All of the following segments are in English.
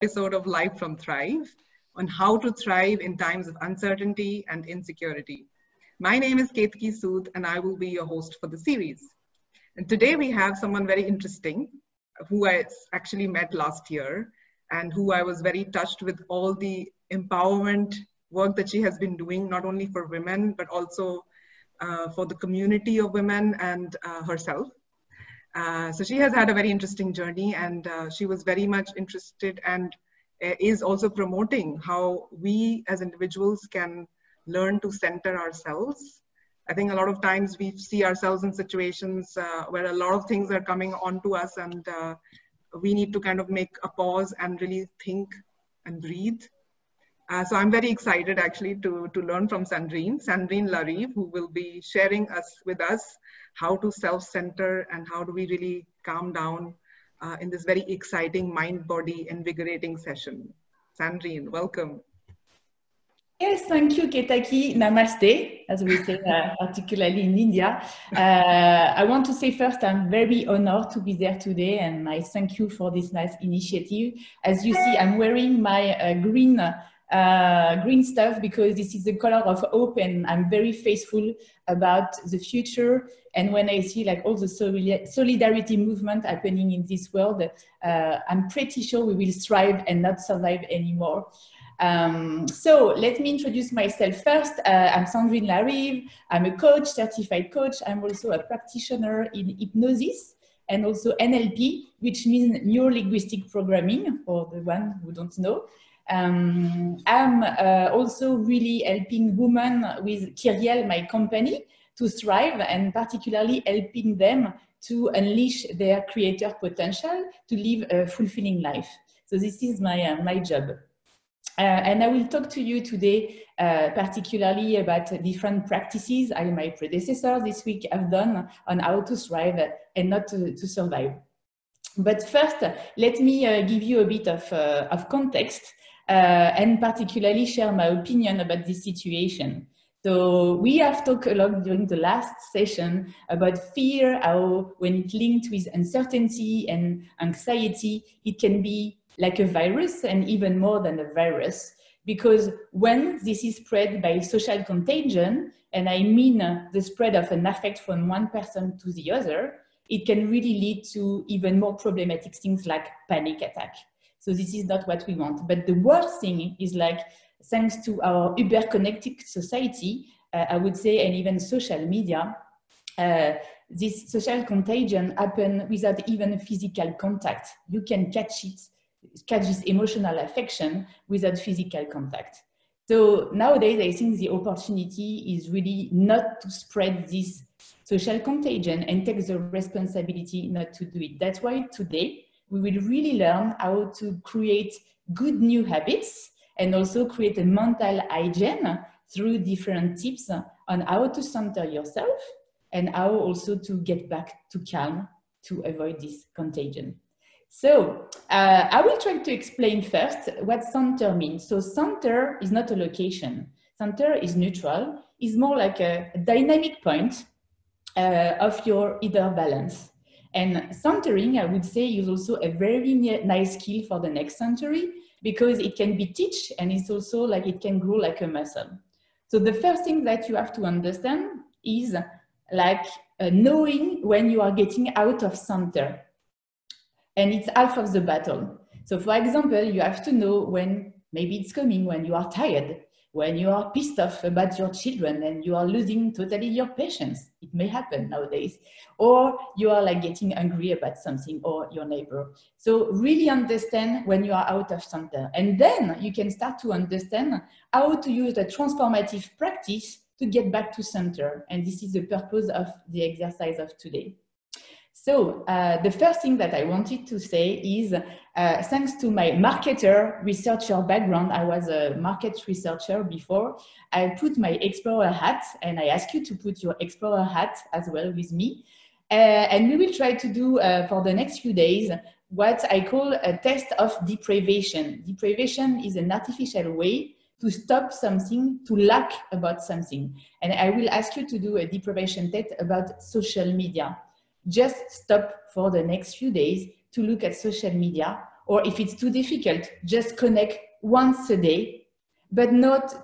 Episode of Life from Thrive on how to thrive in times of uncertainty and insecurity. My name is Ketki Sood and I will be your host for the series. And today we have someone very interesting who I actually met last year and who I was very touched with all the empowerment work that she has been doing, not only for women, but also for the community of women and herself. So she has had a very interesting journey, and she was very much interested and is also promoting how we as individuals can learn to center ourselves. I think a lot of times we see ourselves in situations where a lot of things are coming onto us, and we need to kind of make a pause and really think and breathe. So I'm very excited actually to learn from Sandrine Larive, who will be sharing with us how to self-center and how do we really calm down in this very exciting mind-body invigorating session. Sandrine, welcome. Yes, thank you, Ketaki. Namaste, as we say, particularly in India. I want to say first, I'm very honored to be there today, and I thank you for this nice initiative. As you see, I'm wearing my green stuff because this is the color of hope, and I'm very faithful about the future. And when I see like all the solidarity movement happening in this world, I'm pretty sure we will thrive and not survive anymore. So let me introduce myself first. I'm Sandrine Larive. I'm a coach, certified coach. I'm also a practitioner in hypnosis and also NLP, which means neuro-linguistic programming for the one who don't know. I'm also really helping women with Kyriel, my company, to thrive, and particularly helping them to unleash their creator potential to live a fulfilling life. So this is my job. And I will talk to you today particularly about different practices my predecessors this week have done on how to thrive and not to survive. But first, let me give you a bit of context and particularly share my opinion about this situation. So we have talked a lot during the last session about fear, how when it's linked with uncertainty and anxiety, it can be like a virus and even more than a virus. Because when this is spread by social contagion, and I mean the spread of an affect from one person to the other, it can really lead to even more problematic things like panic attack. So this is not what we want. But the worst thing is like, thanks to our hyper-connected society, I would say, and even social media, this social contagion happens without even physical contact. You can catch this emotional affection without physical contact. So nowadays, I think the opportunity is really not to spread this social contagion and take the responsibility not to do it. That's why today we will really learn how to create good new habits and also create a mental hygiene through different tips on how to center yourself and how also to get back to calm to avoid this contagion. So I will try to explain first what center means. So center is not a location. Center is neutral, is more like a dynamic point of your inner balance. And centering, I would say, is also a very nice skill for the next century because it can be taught and it's also like it can grow like a muscle. So the first thing that you have to understand is like knowing when you are getting out of center. And it's half of the battle. So for example, you have to know when maybe it's coming, when you are tired, when you are pissed off about your children and you are losing totally your patience. It may happen nowadays. Or you are like getting angry about something or your neighbor. So really understand when you are out of center. And then you can start to understand how to use a transformative practice to get back to center. And this is the purpose of the exercise of today. So the first thing that I wanted to say is thanks to my marketer researcher background, I was a market researcher before, I put my explorer hat and I ask you to put your explorer hat as well with me. And we will try to do for the next few days what I call a test of deprivation. Deprivation is an artificial way to stop something, to lack about something. And I will ask you to do a deprivation test about social media. Just stop for the next few days to look at social media Or if it's too difficult, just connect once a day, but not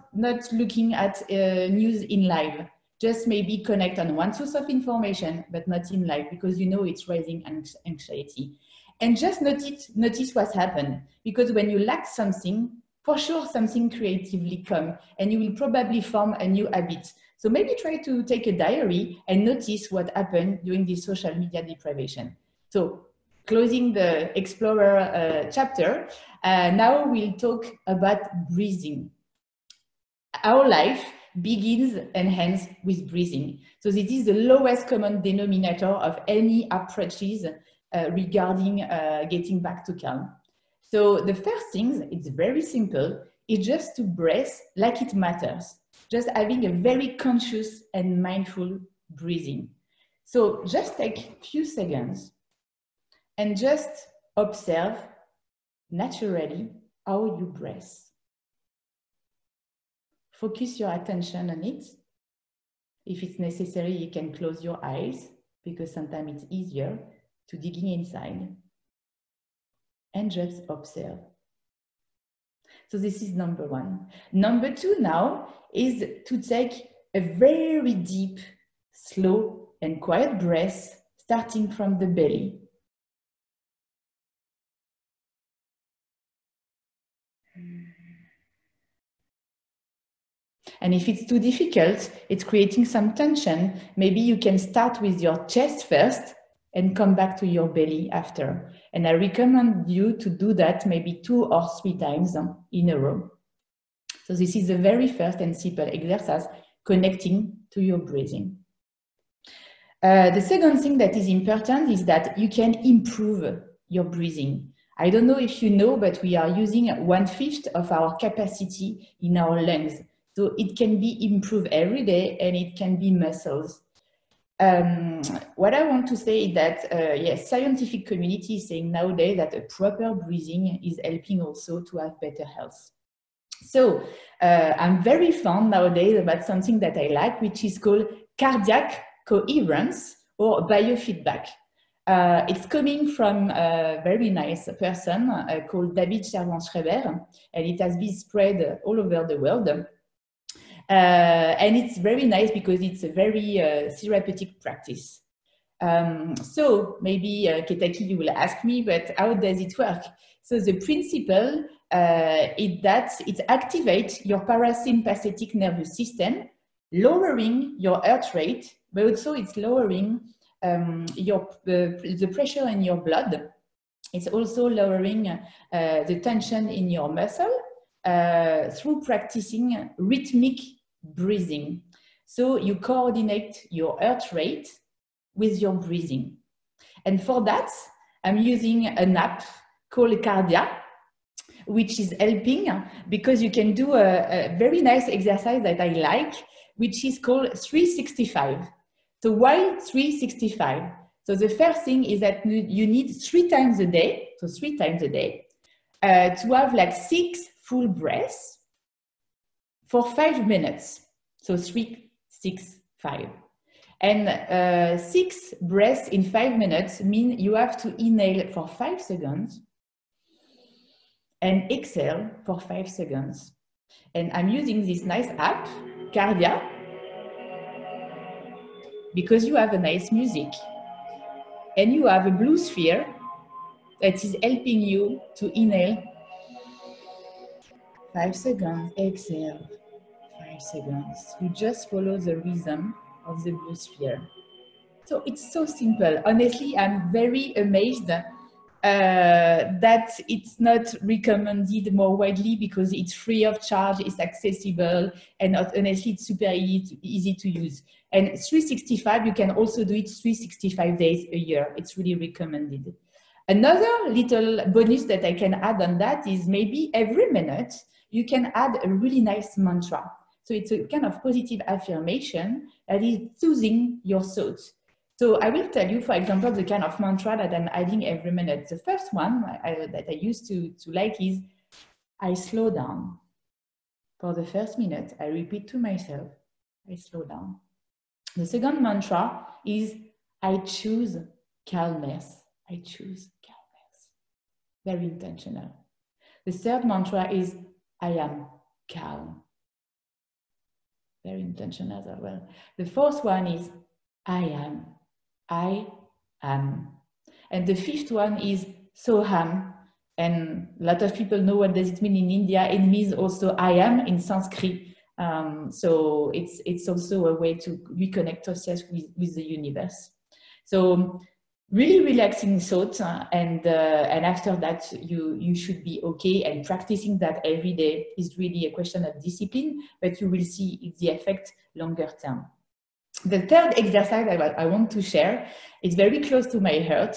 looking at news in live. Just maybe connect on one source of information, but not in live, because you know it's raising anxiety. And just notice what's happened, because when you lack something, for sure something creatively comes, and you will probably form a new habit. So maybe try to take a diary and notice what happened during this social media deprivation. So closing the Explorer chapter, now we'll talk about breathing. Our life begins and ends with breathing. So this is the lowest common denominator of any approaches regarding getting back to calm. So the first thing, it's very simple, is just to breathe like it matters. Just having a very conscious and mindful breathing. So just take a few seconds and just observe naturally how you breathe. Focus your attention on it. If it's necessary, you can close your eyes, because sometimes it's easier to digging inside. And just observe. So this is number one. Number two now is to take a very deep, slow and quiet breath, starting from the belly. And if it's too difficult, it's creating some tension, maybe you can start with your chest first and come back to your belly after. And I recommend you to do that maybe 2 or 3 times in a row. So this is the very first and simple exercise, connecting to your breathing. The second thing that is important is that you can improve your breathing. I don't know if you know, but we are using 1/5 of our capacity in our lungs. So it can be improved every day, and it can be muscles. What I want to say is that, yes, scientific community is saying nowadays that a proper breathing is helping also to have better health. So I'm very fond nowadays about something that I like, which is called cardiac coherence or biofeedback. It's coming from a very nice person called David Servan-Schreiber, and it has been spread all over the world. And it's very nice because it's a very therapeutic practice. So maybe, Ketaki, you will ask me, but how does it work? So the principle is that it activates your parasympathetic nervous system, lowering your heart rate, but also it's lowering the pressure in your blood. It's also lowering the tension in your muscle through practicing rhythmic breathing. So you coordinate your heart rate with your breathing. And for that, I'm using an app called Cardia, which is helping because you can do a very nice exercise that I like, which is called 365. So why 365? So the first thing is that you need 3 times a day, so 3 times a day, to have like 6 full breaths for 5 minutes. So 3, 6, 5. And 6 breaths in 5 minutes mean you have to inhale for 5 seconds and exhale for 5 seconds. And I'm using this nice app, Cardia, because you have a nice music. And you have a blue sphere that is helping you to inhale 5 seconds, exhale 5 seconds. You just follow the rhythm of the blue sphere. So it's so simple. Honestly, I'm very amazed that it's not recommended more widely because it's free of charge, it's accessible, and honestly, it's super easy to use. And 365, you can also do it 365 days a year. It's really recommended. Another little bonus that I can add on that is maybe every minute, you can add a really nice mantra. So it's a kind of positive affirmation that is soothing your thoughts. So I will tell you, for example, the kind of mantra that I'm adding every minute. The first one that I used to like is, I slow down. For the first minute, I repeat to myself, I slow down. The second mantra is, I choose calmness. I choose calmness. very intentional. The third mantra is I am calm. Very intentional as well. The fourth one is I am. And the fifth one is Soham. And a lot of people know what does it mean in India. It means also I am in Sanskrit. So it's also a way to reconnect ourselves with the universe. So really relaxing thoughts, and after that you should be okay. And practicing that every day is really a question of discipline, but you will see the effect longer term. The third exercise I want to share is very close to my heart,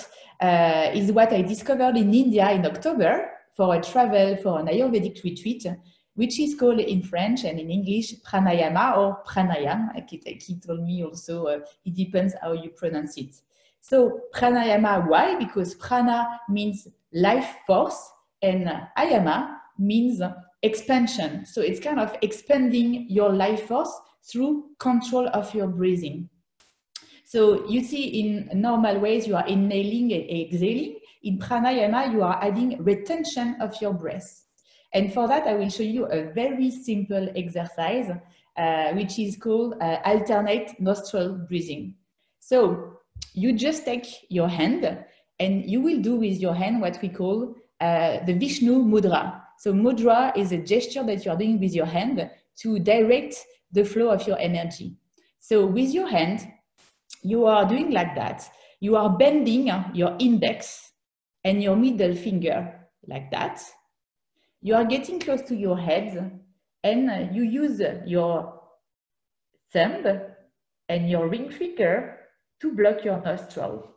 is what I discovered in India in October for a travel for an Ayurvedic retreat, which is called in French and in English pranayama or pranayam. He told me also it depends how you pronounce it. So pranayama, why? Because prana means life force and ayama means expansion. So it's kind of expanding your life force through control of your breathing. So you see in normal ways you are inhaling and exhaling. In pranayama you are adding retention of your breath. And for that I will show you a very simple exercise which is called alternate nostril breathing. So you just take your hand and you will do with your hand what we call the Vishnu mudra. So mudra is a gesture that you are doing with your hand to direct the flow of your energy. So with your hand, you are doing like that. You are bending your index and your middle finger like that. You are getting close to your head and you use your thumb and your ring finger to block your nostril.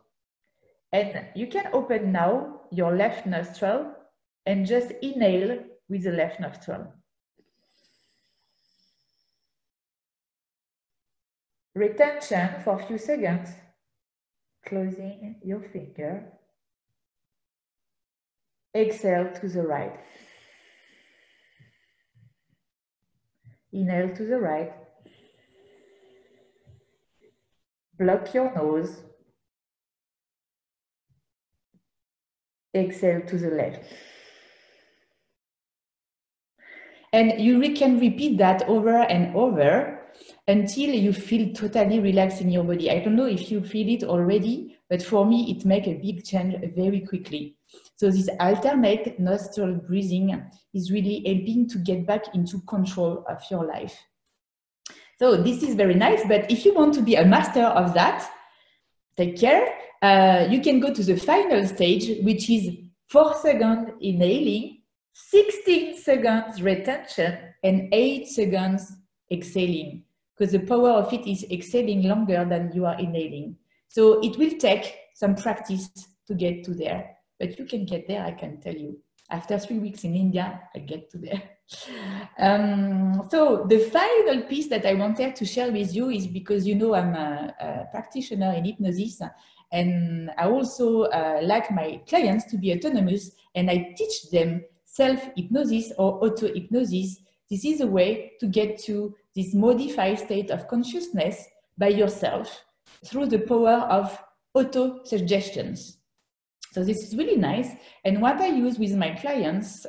And you can open now your left nostril and just inhale with the left nostril. Retention for a few seconds, closing your finger. Exhale to the right. Inhale to the right. Block your nose. Exhale to the left. And you can repeat that over and over until you feel totally relaxed in your body. I don't know if you feel it already, but for me, it makes a big change very quickly. So this alternate nostril breathing is really helping to get back into control of your life. So this is very nice, but if you want to be a master of that, take care. You can go to the final stage, which is 4 seconds inhaling, 16 seconds retention, and 8 seconds exhaling. Because the power of it is exhaling longer than you are inhaling. So it will take some practice to get to there, but you can get there, I can tell you. After 3 weeks in India, I get to there. So the final piece that I wanted to share with you is because, you know, I'm a practitioner in hypnosis, and I also like my clients to be autonomous, and I teach them self-hypnosis or auto-hypnosis. This is a way to get to this modified state of consciousness by yourself through the power of auto-suggestions. So this is really nice. And what I use with my clients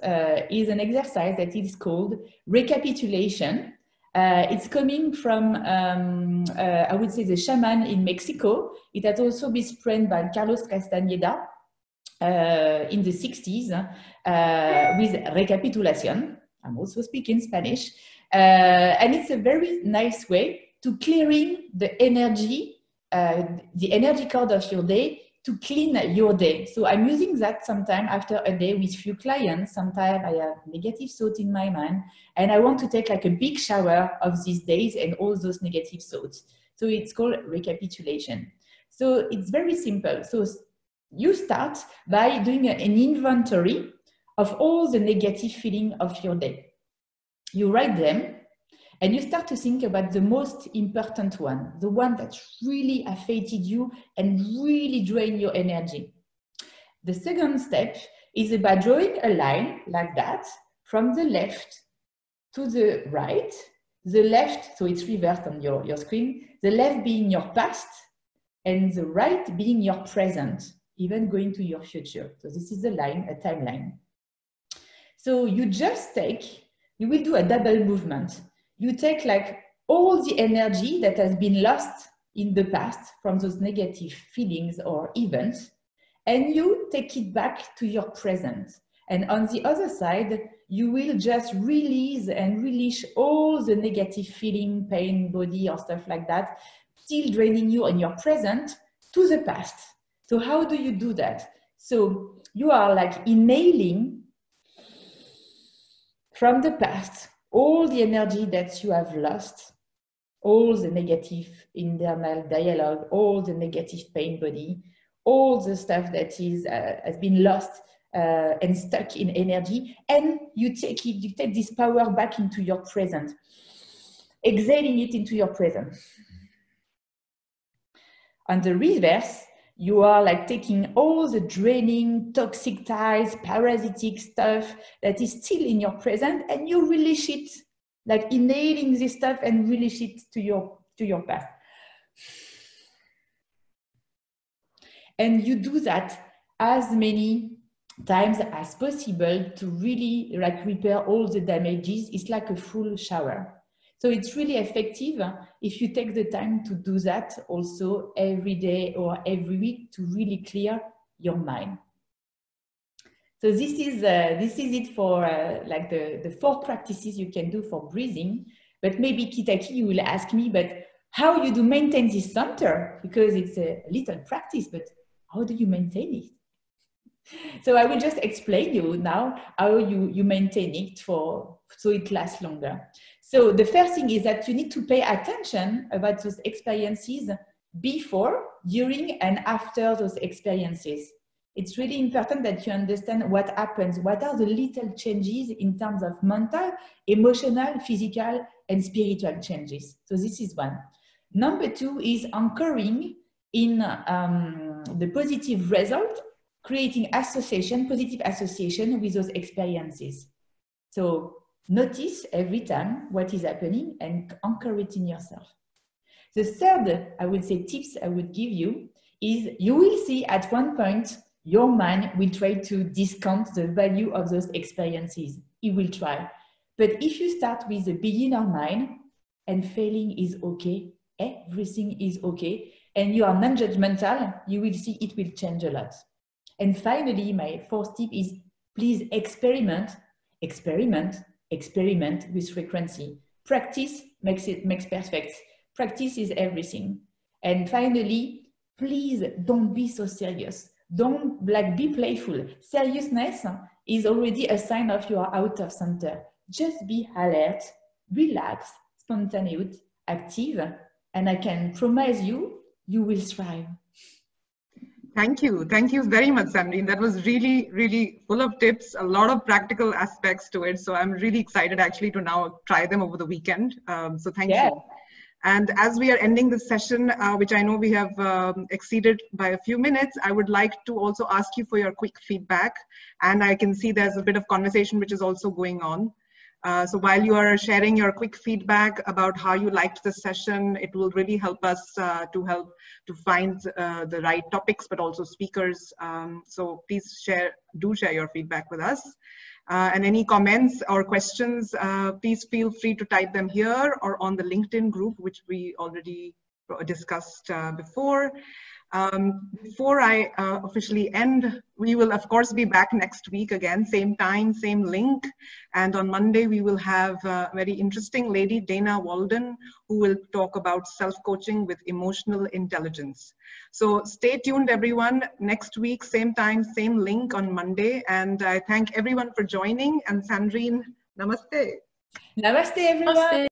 is an exercise that is called recapitulation. It's coming from, I would say, the shaman in Mexico. It has also been spread by Carlos Castañeda in the 60s with recapitulation. I'm also speaking Spanish. And it's a very nice way to clearing the energy cord of your day, to clean your day. So I'm using that sometime after a day with few clients. Sometimes I have negative thoughts in my mind and I want to take like a big shower of these days and all those negative thoughts. So it's called recapitulation. So it's very simple. So you start by doing an inventory of all the negative feelings of your day. You write them and you start to think about the most important one, the one that really affected you and really drained your energy. The second step is about drawing a line like that from the left to the right. The left, so it's reversed on your screen, the left being your past and the right being your present. even going to your future. So this is a line, a timeline. So you just take, you will do a double movement. You take like all the energy that has been lost in the past from those negative feelings or events, and you take it back to your present. And on the other side, you will just release and release all the negative feeling, pain, body, or stuff like that, still draining you on your present to the past. So how do you do that? So you are like inhaling from the past all the energy that you have lost, all the negative internal dialogue, all the negative pain body, all the stuff that is has been lost and stuck in energy, and you take this power back into your present, exhaling it into your present. On the reverse, you are like taking all the draining, toxic ties, parasitic stuff that is still in your present, and you release it, like inhaling this stuff and release it to your past. And you do that as many times as possible to really like repair all the damages. It's like a full shower. So it's really effective if you take the time to do that also every day or every week to really clear your mind. So this is it for like the 4 practices you can do for breathing. But maybe Kitaki, you will ask me, but how you do maintain this center? Because it's a little practice, but how do you maintain it? So I will just explain you now how you maintain it so it lasts longer. So the first thing is that you need to pay attention about those experiences before, during, and after those experiences. It's really important that you understand what happens, what are the little changes in terms of mental, emotional, physical, and spiritual changes. So this is one. Number 2 is anchoring in the positive result, creating positive association with those experiences. So notice every time what is happening and anchor it in yourself. The third, I would say, tips I would give you is you will see at one point your mind will try to discount the value of those experiences. It will try. But if you start with the beginner mind and failing is okay, everything is okay, and you are non-judgmental, you will see it will change a lot. And finally, my 4th tip is please experiment with frequency. Practice makes perfect. Practice is everything. And finally, please don't be so serious. Don't be playful. Seriousness is already a sign of you are out of center. Just be alert, relaxed, spontaneous, active, and I can promise you, you will thrive. Thank you. Thank you very much, Sandrine. That was really, really full of tips, a lot of practical aspects to it. So I'm really excited actually to now try them over the weekend. So thank you. And as we are ending this session, which I know we have exceeded by a few minutes, I would like to also ask you for your quick feedback. And I can see there's a bit of conversation which is also going on. So while you are sharing your quick feedback about how you liked the session, it will really help us to find the right topics, but also speakers. So please do share your feedback with us. And any comments or questions, please feel free to type them here or on the LinkedIn group, which we already discussed before. Before I officially end, we will of course be back next week again, same time, same link. And on Monday, we will have a very interesting lady, Dana Walden, who will talk about self-coaching with emotional intelligence. So stay tuned, everyone. Next week, same time, same link on Monday. And I thank everyone for joining. And Sandrine, namaste. Namaste, everyone. Namaste.